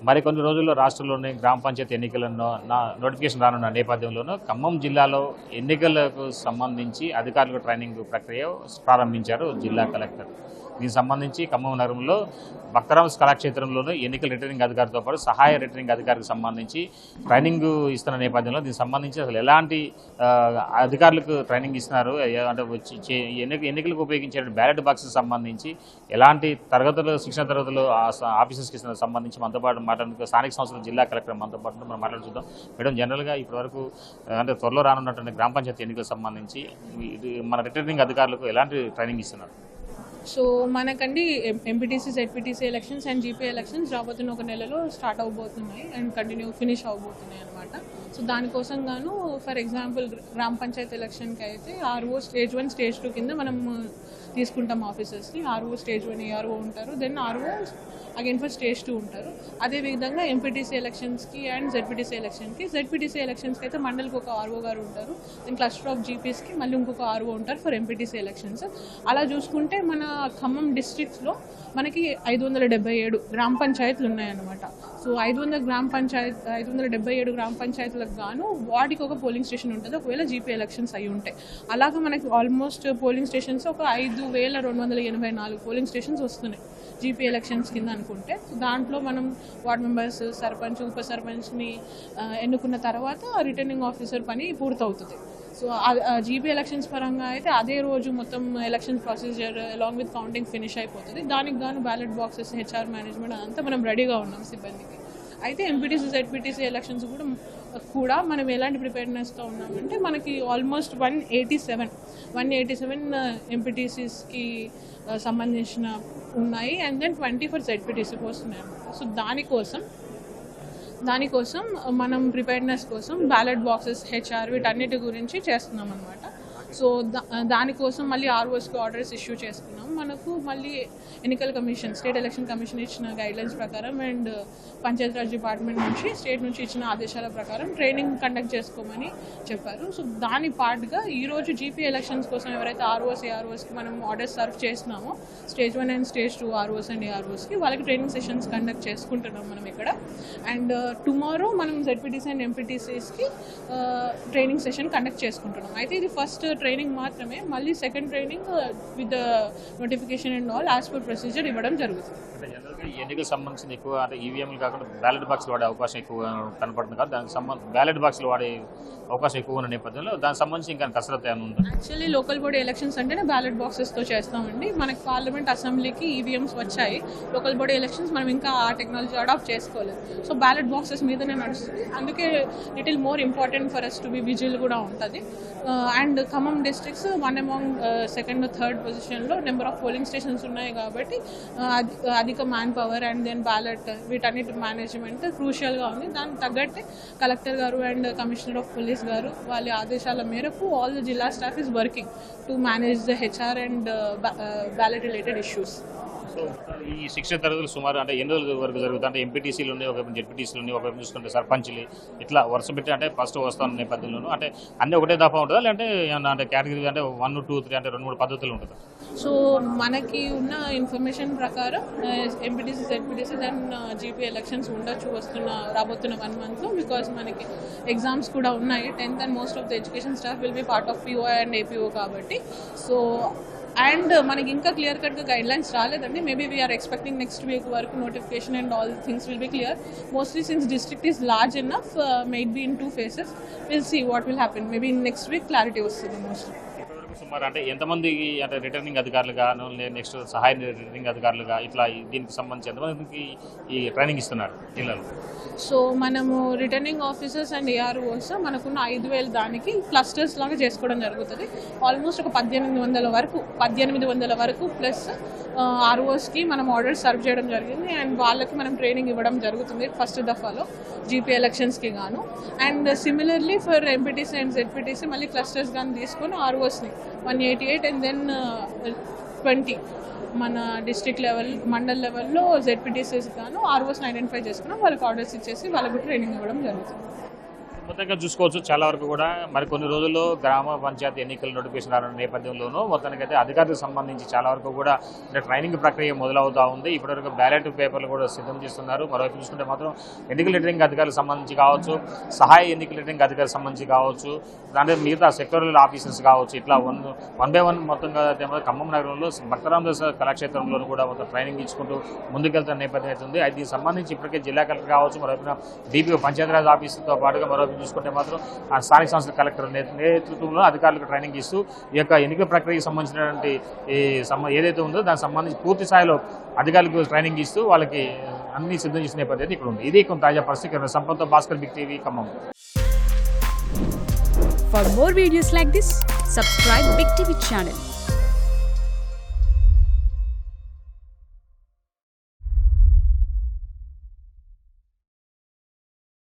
మరికొన్ని రోజుల్లో రాష్ట్రంలోని గ్రామ పంచాయతీ ఎన్నికలను నోటిఫికేషన్ రానున్న నేపథ్యంలోనూ ఖమ్మం జిల్లాలో ఎన్నికలకు సంబంధించి అధికారులకు ట్రైనింగ్ ప్రక్రియ ప్రారంభించారు జిల్లా కలెక్టర్. దీనికి సంబంధించి ఖమ్మం నగరంలో భక్తరామ్స్ కళాక్షేత్రంలోనూ ఎన్నికల రిటర్నింగ్ అధికారితో పాటు సహాయ రిటర్నింగ్ అధికారికి సంబంధించి ట్రైనింగ్ ఇస్తున్న నేపథ్యంలో దీనికి సంబంధించి అసలు ఎలాంటి అధికారులకు ట్రైనింగ్ ఇస్తున్నారు, అంటే వచ్చి ఎన్నికలకు ఉపయోగించే బ్యాలెట్ బాక్స్కి సంబంధించి ఎలాంటి తరగతులు శిక్షణ తరగతులు ఆఫీసర్స్కి ఇస్తున్న సంబంధించి మనతో పాటు మాట్లాడుతూ స్థానిక సంస్థల జిల్లా కలెక్టర్ మనతో పాటు మనం మాట్లాడుతుందాం. మేడం, జనరల్గా ఇప్పటివరకు అంటే త్వరలో రానున్నటువంటి గ్రామ పంచాయతీ ఎన్నికలకు సంబంధించి మన రిటర్నింగ్ అధికారులకు ఎలాంటి ట్రైనింగ్ ఇస్తున్నారు? సో మనకండి MPTC ZPTC elections and GP elections రాబోతున్న ఒక నెలలో స్టార్ట్ అవబోతున్నాయి అండ్ కంటిన్యూ ఫినిష్ అవబోతున్నాయి అనమాట. సో దానికోసం గాను ఫర్ ఎగ్జాంపుల్ గ్రామ పంచాయతీ ఎలక్షన్కి అయితే ఆర్ఓ స్టేజ్ 1 స్టేజ్ 2 కింద మనం తీసుకుంటాం ఆఫీసర్స్ని. ఆర్ఓ స్టేజ్ 1 ఏఆర్ఓ ఉంటారు, then RO again for stage 2 ఉంటారు. అదేవిధంగా ఎంపీటీసీ ఎలక్షన్స్కి అండ్ జెడ్పీటీసీ ఎలక్షన్స్కి అయితే మండలికి ఒక ఆర్ఓ గారు ఉంటారు, దెన్ క్లస్టర్ ఆఫ్ జీపీస్కి మళ్ళీ ఇంకొక ఆర్ఓ ఉంటారు ఫర్ ఎంపీటీసీ ఎలక్షన్స్. అలా చూసుకుంటే మన ఖమ్మం డిస్ట్రిక్ట్స్లో మనకి 577 గ్రామ పంచాయతీలు ఉన్నాయన్నమాట. సో 577 గ్రామ పంచాయతీలకు గాను వాటికి ఒక పోలింగ్ స్టేషన్ ఉంటుంది ఒకవేళ జీపీ ఎలక్షన్స్ అయి ఉంటాయి. అలాగే మనకి ఆల్మోస్ట్ పోలింగ్ స్టేషన్స్ ఒక 5284 పోలింగ్ స్టేషన్స్ వస్తున్నాయి జీపీ ఎలక్షన్స్ కింద అనుకుంటే. దాంట్లో మనం వార్డ్ మెంబర్స్, సర్పంచ్, ఉప సర్పంచ్ని ఎన్నుకున్న తర్వాత రిటర్నింగ్ ఆఫీసర్ పని పూర్తవుతుంది. సో జీపీ ఎలక్షన్స్ పరంగా అయితే అదే రోజు మొత్తం election procedure along with counting finish అయిపోతుంది. దానికి గాను బ్యాలెట్ బాక్సెస్, హెచ్ఆర్ మేనేజ్మెంట్ అదంతా మనం రెడీగా ఉన్నాం సిబ్బందికి. అయితే ఎంపీటీసీ జెడ్పీటీసీ ఎలక్షన్స్ కూడా మనం ఎలాంటి ప్రిపేర్నెస్తో ఉన్నామంటే మనకి ఆల్మోస్ట్ 187 ఎంపీటీసీస్కి సంబంధించిన ఉన్నాయి అండ్ దెన్ 20 ఫర్ జెడ్పీటీసీ వస్తున్నాయి అన్నమాట. సో దానికోసం మనం ప్రిపేర్నెస్ కోసం బ్యాలెట్ బాక్సెస్, హెచ్ఆర్ వీటన్నిటి గురించి చేస్తున్నాం అనమాట. సో దానికోసం మళ్ళీ ఆర్ఓస్కి ఆర్డర్స్ ఇష్యూ చేసుకున్నాం. మనకు మళ్ళీ ఎన్నికల కమిషన్, స్టేట్ ఎలక్షన్ కమిషన్ ఇచ్చిన గైడ్లైన్స్ ప్రకారం అండ్ పంచాయతీరాజ్ డిపార్ట్మెంట్ నుంచి స్టేట్ నుంచి ఇచ్చిన ఆదేశాల ప్రకారం ట్రైనింగ్ కండక్ట్ చేసుకోమని చెప్పారు. సో దాని పార్ట్గా ఈరోజు జీపీ ఎలక్షన్స్ కోసం ఎవరైతే ఆర్ఓస్, ఏఆర్ఓస్కి మనం ఆర్డర్స్ సర్వ్ చేస్తున్నామో stage 1 and stage 2 ROs and ఏఆర్ఓస్కి వాళ్ళకి ట్రైనింగ్ సెషన్స్ కండక్ట్ చేసుకుంటున్నాం మనం ఇక్కడ. అండ్ టుమారో మనం జెడ్పీటీసీ అండ్ ఎంపీటీసీస్కి ట్రైనింగ్ సెషన్ కండక్ట్ చేసుకుంటున్నాం. అయితే ఇది ఫస్ట్ ట్రైనింగ్ మాత్రమే, మళ్ళీ second training with notification and all as per procedure ఇవ్వడం జరుగుతుంది. ఎన్నికలకు సంబంధించిన ఎక్కువ అంటే ఈవీఎంలు కాకుండా బ్యాలెట్ బాక్స్లు వాడే అవకాశం ఎక్కువ కనపడుతుంది కదా, దానికి బ్యాలెట్ బాక్స్లు వాడే అవకాశం ఎక్కువ ఉన్న నేపథ్యంలో దానికి సంబంధించి ఇంకా కసరత్తు ఏమైనా ఉందా? యాక్చువల్లీ లోకల్ బాడీ ఎలక్షన్స్ అంటేనే బ్యాలెట్ బాక్సెస్తో చేస్తామండి. మనకి పార్లమెంట్, అసెంబ్లీకి ఈవీఎంస్ వచ్చాయి. లోకల్ బాడీ ఎలక్షన్స్ మనం ఇంకా ఆ టెక్నాలజీ అడాప్ట్ చేసుకోలేదు. సో బ్యాలెట్ బాక్సెస్ మీదనే నడుస్తుంది. అందుకే little more important for us to be vigil కూడా ఉంటుంది. And Khammam districts 1 among 2nd or 3rd పొజిషన్లో నెంబర్ ఆఫ్ పోలింగ్ స్టేషన్స్ ఉన్నాయి కాబట్టి అధిక manpower and then ballot వీటన్నిటి మేనేజ్మెంట్ క్రూషియల్గా ఉంది. దానికి తగ్గట్టే కలెక్టర్ గారు అండ్ కమిషనర్ ఆఫ్ పోలీస్ గారు వాళ్ళ ఆదేశాల మేరకు ఆల్ ద జిల్లా staff is working to manage the HR and ballot related issues. So ఈ శిక్షణ తరగతులు సుమారు అంటే ఎన్ని రోజుల వరకు జరుగుతుంది? అంటే ఎంపీటీసీలు ఉన్నాయి, ఒకవైపు జెడ్పీటీసీలు ఉన్నాయి, ఒకవైపు చూసుకుంటే సర్పంచ్లు, ఇట్లా వరుస పెట్టి అంటే ఫస్ట్ వస్తున్న నేపథ్యంలోనూ అంటే అన్నీ ఒకటే దఫా ఉంటుందా, లేదంటే ఏమన్నా అంటే కేటగిరీ అంటే 1, 2, 3 అంటే 2, 3 పద్ధతులు ఉంటుందా? సో మనకి ఉన్న ఇన్ఫర్మేషన్ ప్రకారం MPTC, ZPTC then GP elections ఉండొచ్చు రాబోతున్న 1 monthలో, బికాస్ మనకి ఎగ్జామ్స్ కూడా ఉన్నాయి. 10th and most of the education staff will be part of PO and APO కాబట్టి. సో అండ్ మనకి ఇంకా క్లియర్ కట్గా గైడ్లైన్స్ రాలేదండి. Maybe we're expecting next week వరకు notification and all things will be clear. Mostly since district is large enough, made be in 2 phases. Will see what will happen. Maybe next week clarity వస్తుంది mostly. సుమారు అంటే ఎంతమంది అంటే returning అధికారులుగాను, next సహాయ returning అధికారులుగా ఇట్లా దీనికి సంబంధించి ఎంతమందికి ఈ ట్రైనింగ్ ఇస్తున్నారు జిల్లాలో? సో మనము రిటర్నింగ్ ఆఫీసర్స్ అండ్ ఏఆర్ఓస్ మనకున్న 5,000 దానికి క్లస్టర్స్ లాగా చేసుకోవడం జరుగుతుంది. ఆల్మోస్ట్ ఒక 1800 వరకు ప్లస్ ఆర్ఓస్కి మనం ఆర్డర్స్ సర్వ్ చేయడం జరిగింది అండ్ వాళ్ళకి మనం ట్రైనింగ్ ఇవ్వడం జరుగుతుంది ఫస్ట్ దఫాలో జీపీ ఎలక్షన్స్కి గాను. And similarly for MPTC and ZPTC మళ్ళీ క్లస్టర్స్ కానీ తీసుకొని ఆర్ఓస్ని 188 అండ్ దెన్ 20 మన డిస్ట్రిక్ట్ లెవెల్, మండల్ లెవెల్లో జెడ్పీటీసీస్ గాను ఆర్ఓస్ని ఐడెంటిఫై చేసుకున్నాం. వాళ్ళకి ఆర్డర్స్ ఇచ్చేసి వాళ్ళకు ట్రైనింగ్ ఇవ్వడం జరుగుతుంది. మొత్తంగా చూసుకోవచ్చు చాలా వరకు కూడా మరి కొన్ని రోజుల్లో గ్రామ పంచాయతీ ఎన్నికల నోటిఫికేషన్ రానున్న నేపథ్యంలోనూ మొత్తానికైతే అధికారులకు సంబంధించి చాలా వరకు కూడా ట్రైనింగ్ ప్రక్రియ మొదలవుతూ ఉంది. ఇప్పటివరకు బ్యాలెట్ పేపర్లు కూడా సిద్ధం చేస్తున్నారు. మరోవైపు చూసుకుంటే మాత్రం ఎన్నికల రిటర్నింగ్ అధికారులకు సంబంధించి కావచ్చు, సహాయ ఎన్నికల రిటర్నింగ్ అధికారులకు సంబంధించి కావచ్చు, దాంట్లో మిగతా సెక్టోరల్ ఆఫీసర్స్ కావచ్చు, ఇట్లా వన్ బై వన్ మొత్తంగా ఖమ్మం నగరంలో భక్తరామదాస్ కళాక్షేత్రంలోనూ కూడా మొత్తం ట్రైనింగ్ ఇచ్చుకుంటూ ముందుకెళ్తున్న నేపథ్యం అయితే ఉంది. దీనికి సంబంధించి ఇప్పటికే జిల్లా కలెక్టర్ కావచ్చు, మరోవైపున డిపిఓ పంచాయతీరాజ్ ఆఫీసుతో పాటుగా మరోవైపు చూసుకుంటే మాత్రం ఆ స్థానిక సంస్థల కలెక్టర్ నేతృత్వంలో అధికారులకు ట్రైనింగ్ ఇస్తూ ఈ యొక్క ఎన్నికల ప్రక్రియకు సంబంధించినటువంటి ఏదైతే ఉందో దానికి సంబంధించి పూర్తి స్థాయిలో అధికారులకు ట్రైనింగ్ ఇస్తూ వాళ్ళకి అన్ని సిద్ధం చేసిన నేపథ్యం ఇక్కడ ఉంది. ఇది కొంత తాజా పరిస్థితి. సంపత్తో Bhaskar, big TV, Khammam. For more videos like this, subscribe Big TV channel.